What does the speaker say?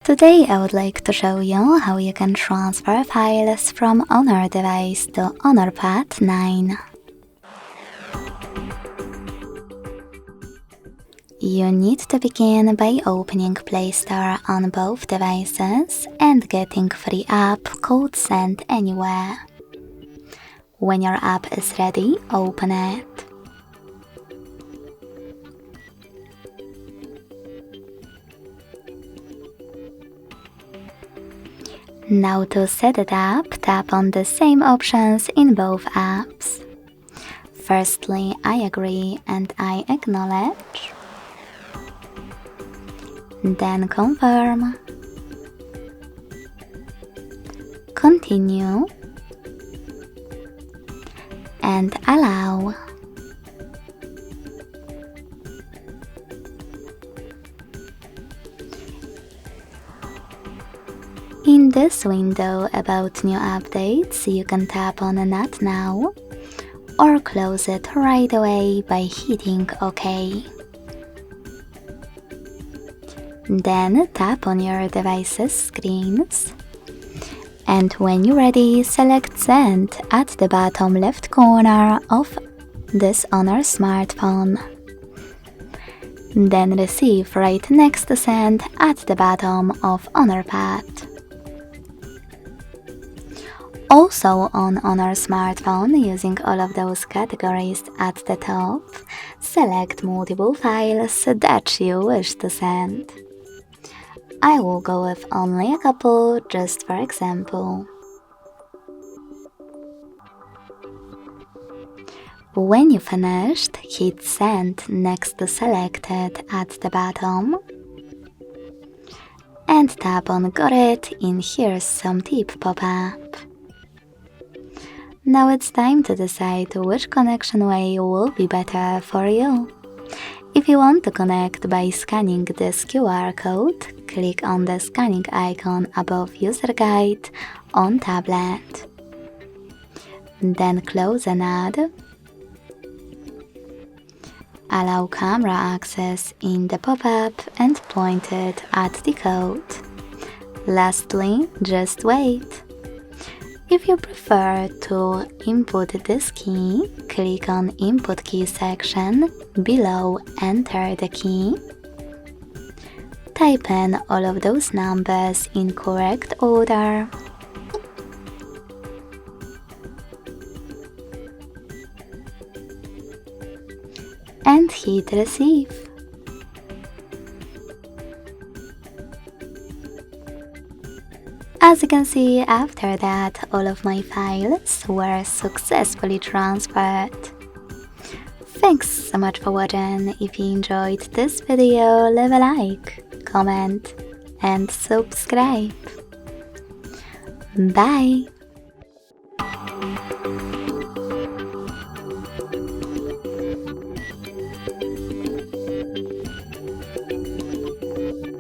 Today I would like to show you how you can transfer files from Honor device to Honor Pad 9. You need to begin by opening Play Store on both devices and getting free app called Send Anywhere. When your app is ready, open it. Now to set it up, tap on the same options in both apps. Firstly, I agree and I acknowledge. Then confirm. Continue. And allow. In this window about new updates, you can tap on Not Now or close it right away by hitting OK. Then tap on your device's screens. And when you're ready, select Send at the bottom left corner of this Honor smartphone. Then Receive right next to Send at the bottom of Honor Pad. Also on Honor smartphone, using all of those categories at the top, select multiple files that you wish to send. I will go with only a couple, just for example. When you finished, hit Send next to Selected at the bottom and tap on Got it in Here's Some Tip pop-up. Now it's time to decide which connection way will be better for you. If you want to connect by scanning this QR code, click on the scanning icon above User Guide on tablet. Then close an ad. Allow camera access in the pop-up and point it at the code. Lastly, just wait. If you prefer to input this key, click on Input Key section, below enter the key. Type in all of those numbers in correct order. And hit Receive. As you can see, after that, all of my files were successfully transferred. Thanks so much for watching. If you enjoyed this video, leave a like, comment and subscribe. Bye!